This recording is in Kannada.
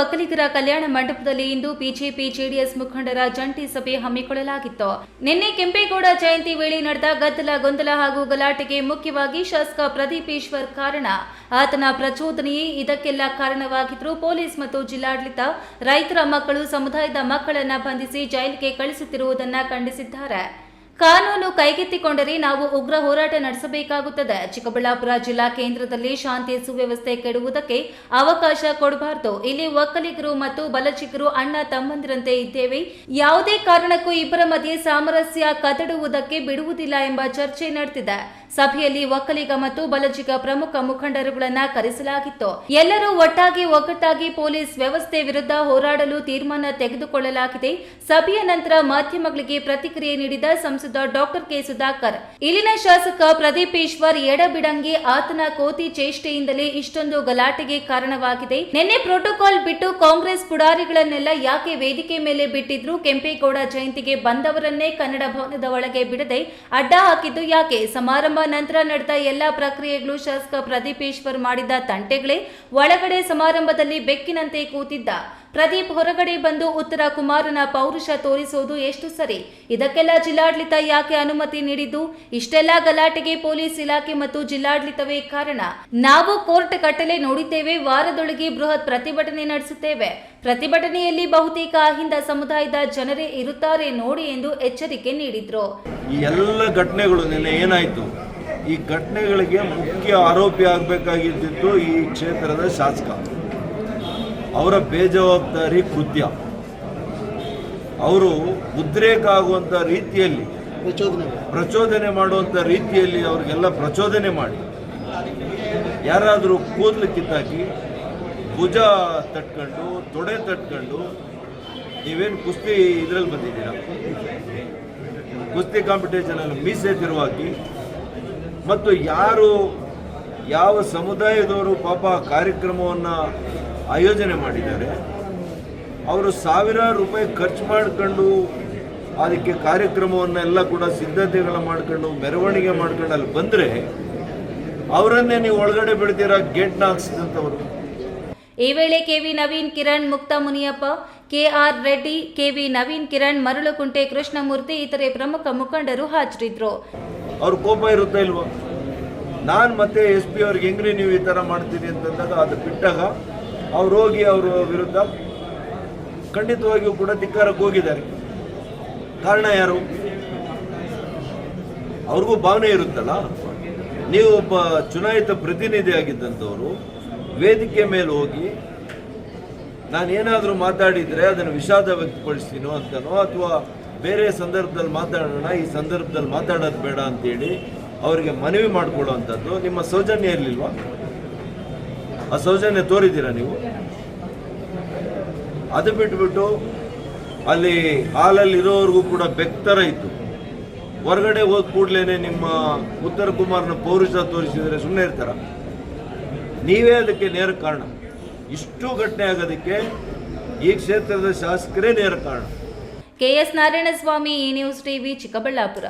ಒಕ್ಕಲಿಗರ ಕಲ್ಯಾಣ ಮಂಟಪದಲ್ಲಿ ಇಂದು ಬಿಜೆಪಿ ಜೆಡಿಎಸ್ ಮುಖಂಡರ ಜಂಟಿ ಸಭೆ ಹಮ್ಮಿಕೊಳ್ಳಲಾಗಿತ್ತು. ನಿನ್ನೆ ಕೆಂಪೇಗೌಡ ಜಯಂತಿ ವೇಳೆ ನಡೆದ ಗದ್ದಲ ಗೊಂದಲ ಹಾಗೂ ಗಲಾಟೆಗೆ ಮುಖ್ಯವಾಗಿ ಶಾಸಕ ಪ್ರದೀಪ್ ಈಶ್ವರ್ ಕಾರಣ. ಆತನ ಪ್ರಚೋದನೆಯೇ ಇದಕ್ಕೆಲ್ಲ ಕಾರಣವಾಗಿದ್ದರೂ ಪೊಲೀಸ್ ಮತ್ತು ಜಿಲ್ಲಾಡಳಿತ ರೈತರ ಮಕ್ಕಳು, ಸಮುದಾಯದ ಮಕ್ಕಳನ್ನ ಬಂಧಿಸಿ ಜೈಲಿಗೆ ಕಳಿಸುತ್ತಿರುವುದನ್ನು ಖಂಡಿಸಿದ್ದಾರೆ. ಕಾನೂನು ಕೈಗೆತ್ತಿಕೊಂಡರೆ ನಾವು ಉಗ್ರ ಹೋರಾಟ ನಡೆಸಬೇಕಾಗುತ್ತದೆ. ಚಿಕ್ಕಬಳ್ಳಾಪುರ ಜಿಲ್ಲಾ ಕೇಂದ್ರದಲ್ಲಿ ಶಾಂತಿ ಸುವ್ಯವಸ್ಥೆ ಕೆಡುವುದಕ್ಕೆ ಅವಕಾಶ ಕೊಡಬಾರದು. ಇಲ್ಲಿ ಒಕ್ಕಲಿಗರು ಮತ್ತು ಬಲಚಿಗರು ಅಣ್ಣ ತಮ್ಮಂದಿರಂತೆ ಇದ್ದೇವೆ. ಯಾವುದೇ ಕಾರಣಕ್ಕೂ ಇಬ್ಬರ ಮಧ್ಯೆ ಸಾಮರಸ್ಯ ಕದಡುವುದಕ್ಕೆ ಬಿಡುವುದಿಲ್ಲ ಎಂಬ ಚರ್ಚೆ ನಡೆದಿದೆ. ಸಭೆಯಲ್ಲಿ ಒಕ್ಕಲಿಗ ಮತ್ತು ಬಲಜಿಗ ಪ್ರಮುಖ ಮುಖಂಡರುಗಳನ್ನ ಕರೆಸಲಾಗಿತ್ತು. ಎಲ್ಲರೂ ಒಗ್ಗಟ್ಟಾಗಿ ಪೊಲೀಸ್ ವ್ಯವಸ್ಥೆ ವಿರುದ್ಧ ಹೋರಾಡಲು ತೀರ್ಮಾನ ತೆಗೆದುಕೊಳ್ಳಲಾಗಿದೆ. ಸಭೆಯ ನಂತರ ಮಾಧ್ಯಮಗಳಿಗೆ ಪ್ರತಿಕ್ರಿಯೆ ನೀಡಿದ ಸಂಸದ ಡಾಕ್ಟರ್ ಕೆ ಸುಧಾಕರ್, ಇಲ್ಲಿನ ಶಾಸಕ ಪ್ರದೀಪ್ ಈಶ್ವರ್ ಎಡಬಿಡಂಗಿ ಆತನ ಕೋತಿ ಚೇಷ್ಟೆಯಿಂದಲೇ ಇಷ್ಟೊಂದು ಗಲಾಟೆಗೆ ಕಾರಣವಾಗಿದೆ. ನಿನ್ನೆ ಪ್ರೋಟೋಕಾಲ್ ಬಿಟ್ಟು ಕಾಂಗ್ರೆಸ್ ಪುಡಾರಿಗಳನ್ನೆಲ್ಲ ಯಾಕೆ ವೇದಿಕೆ ಮೇಲೆ ಬಿಟ್ಟಿದ್ರು? ಕೆಂಪೇಗೌಡ ಜಯಂತಿಗೆ ಬಂದವರನ್ನೇ ಕನ್ನಡ ಭವನದ ಒಳಗೆ ಬಿಡದೆ ಅಡ್ಡ ಹಾಕಿದ್ದು ಯಾಕೆ? ಸಮಾರಂಭ ನಂತರ ನಡೆದ ಎಲ್ಲಾ ಪ್ರಕ್ರಿಯೆಗಳು ಶಾಸಕ ಪ್ರದೀಪ್ ಈಶ್ವರ್ ಮಾಡಿದ ತಂಟೆಗಳೇ. ಒಳಗಡೆ ಸಮಾರಂಭದಲ್ಲಿ ಬೆಕ್ಕಿನಂತೆ ಕೂತಿದ್ದ ಪ್ರದೀಪ್ ಹೊರಗಡೆ ಬಂದು ಉತ್ತರ ಕುಮಾರನ ಪೌರುಷ ತೋರಿಸೋದು ಎಷ್ಟು ಸರಿ? ಇದಕ್ಕೆಲ್ಲ ಜಿಲ್ಲಾಡಳಿತ ಯಾಕೆ ಅನುಮತಿ ನೀಡಿದ್ದು? ಇಷ್ಟೆಲ್ಲ ಗಲಾಟೆಗೆ ಪೊಲೀಸ್ ಇಲಾಖೆ ಮತ್ತು ಜಿಲ್ಲಾಡಳಿತವೇ ಕಾರಣ. ನಾವು ಕೋರ್ಟ್ ಕಟ್ಟಲೆ ನೋಡಿದ್ದೇವೆ. ವಾರದೊಳಗೆ ಬೃಹತ್ ಪ್ರತಿಭಟನೆ ನಡೆಸುತ್ತೇವೆ. ಪ್ರತಿಭಟನೆಯಲ್ಲಿ ಬಹುತೇಕ ಅಹಿಂದ ಸಮುದಾಯದ ಜನರೇ ಇರುತ್ತಾರೆ ನೋಡಿ ಎಂದು ಎಚ್ಚರಿಕೆ ನೀಡಿದ್ರು. ಈ ಎಲ್ಲ ಘಟನೆಗಳು ನಿನ್ನೆ ಏನಾಯ್ತು? ಈ ಘಟನೆಗಳಿಗೆ ಮುಖ್ಯ ಆರೋಪಿ ಆಗಬೇಕಾಗಿದ್ದು ಈ ಕ್ಷೇತ್ರದ ಶಾಸಕ. ಅವರ ಬೇಜವಾಬ್ದಾರಿ ಕೃತ್ಯ, ಅವರು ಉದ್ರೇಕ ಆಗುವಂಥ ರೀತಿಯಲ್ಲಿ ಪ್ರಚೋದನೆ ಮಾಡುವಂಥ ರೀತಿಯಲ್ಲಿ ಅವ್ರಿಗೆಲ್ಲ ಪ್ರಚೋದನೆ ಮಾಡಿ ಯಾರಾದರೂ ಕೂದಲು ಕಿತ್ತಾಕಿ ಭುಜ ತಟ್ಕೊಂಡು ತೊಡೆ ತಟ್ಕೊಂಡು, ನೀವೇನು ಕುಸ್ತಿ ಇದರಲ್ಲಿ ಬಂದಿದ್ದೀರಾ, ಕುಸ್ತಿ ಕಾಂಪಿಟೇಷನಲ್ಲಿ ಮೀಸೆ ತಿರುವಾಗಿ, ಮತ್ತು ಯಾವ ಸಮುದಾಯದವರು ಪಾಪ ಕಾರ್ಯಕ್ರಮವನ್ನು ಆಯೋಜನೆ ಮಾಡಿದ್ದಾರೆ, ಅವರು ಸಾವಿರಾರು ರೂಪಾಯಿ ಖರ್ಚು ಮಾಡಿಕೊಂಡು ಅದಕ್ಕೆ ಕಾರ್ಯಕ್ರಮವನ್ನೆಲ್ಲ ಕೂಡ ಸಿದ್ಧತೆಗಳ ಮಾಡ್ಕೊಂಡು ಮೆರವಣಿಗೆ ಮಾಡ್ಕೊಂಡು ಅಲ್ಲಿ ಬಂದರೆ ಅವರನ್ನೇ ನೀವು ಒಳಗಡೆ ಬಿಡ್ತೀರಾ ಗೇಟ್ನ ಹಾಕ್ಸಿದಂಥವ್ರು. ಈ ವೇಳೆ ಕೆವಿ ನವೀನ್ ಕಿರಣ್, ಮುಕ್ತ ಮುನಿಯಪ್ಪ, ಕೆಆರ್ ರೆಡ್ಡಿ, ಕೆವಿ ನವೀನ್ ಕಿರಣ್, ಮರಳುಕುಂಟೆ ಕೃಷ್ಣಮೂರ್ತಿ ಇತರೆ ಪ್ರಮುಖ ಮುಖಂಡರು ಹಾಜರಿದ್ದರು. ಅವ್ರ ಕೋಪ ಇರುತ್ತಾ ಇಲ್ವಾ? ನಾನು ಮತ್ತೆ SP ಅವ್ರಿಗೆ ಹೆಂಗ್ರಿ ನೀವು ಈ ಥರ ಮಾಡ್ತೀರಿ ಅಂತಂದಾಗ ಅದು ಬಿಟ್ಟಾಗ ಅವ್ರು ಹೋಗಿ ಅವರ ವಿರುದ್ಧ ಖಂಡಿತವಾಗಿಯೂ ಕೂಡ ಧಿಕ್ಕಾರಕ್ಕೆ ಹೋಗಿದ್ದಾರೆ. ಕಾರಣ ಯಾರು? ಅವ್ರಿಗೂ ಭಾವನೆ ಇರುತ್ತಲ್ಲ. ನೀವು ಒಬ್ಬ ಚುನಾಯಿತ ಪ್ರತಿನಿಧಿ ಆಗಿದ್ದಂಥವರು ವೇದಿಕೆ ಮೇಲೆ ಹೋಗಿ ನಾನೇನಾದರೂ ಮಾತಾಡಿದರೆ ಅದನ್ನು ವಿಷಾದ ವ್ಯಕ್ತಪಡಿಸ್ತೀನೋ ಅಂತನೋ, ಅಥವಾ ಬೇರೆ ಸಂದರ್ಭದಲ್ಲಿ ಮಾತಾಡೋಣ, ಈ ಸಂದರ್ಭದಲ್ಲಿ ಮಾತಾಡೋದು ಬೇಡ ಅಂತೇಳಿ ಅವರಿಗೆ ಮನವಿ ಮಾಡಿಕೊಡುವಂಥದ್ದು ನಿಮ್ಮ ಸೌಜನ್ಯ ಇರಲಿಲ್ವಾ? ಆ ಸೌಜನ್ಯ ತೋರಿದ್ದೀರಾ ನೀವು? ಅದು ಬಿಟ್ಬಿಟ್ಟು ಅಲ್ಲಿ ಹಾಲಲ್ಲಿ ಇರೋವರೆಗೂ ಕೂಡ ಬೆಕ್ತರ ಇತ್ತು. ಹೊರಗಡೆ ಹೋದ ಕೂಡಲೇ ನಿಮ್ಮ ಉತ್ತರ ಕುಮಾರನ ಪೌರುಷ ತೋರಿಸಿದರೆ ಸುಮ್ಮನೆ ಇರ್ತಾರ? ನೀವೇ ಅದಕ್ಕೆ ನೇರ ಕಾರಣ. ಇಷ್ಟು ಘಟನೆ ಆಗೋದಕ್ಕೆ ಈ ಕ್ಷೇತ್ರದ ಶಾಸಕರೇ ನೇರ ಕಾರಣ. ಕೆಎಸ್ ನಾರಾಯಣಸ್ವಾಮಿ, ಈ ನ್ಯೂಸ್ ಟಿವಿ, ಚಿಕ್ಕಬಳ್ಳಾಪುರ.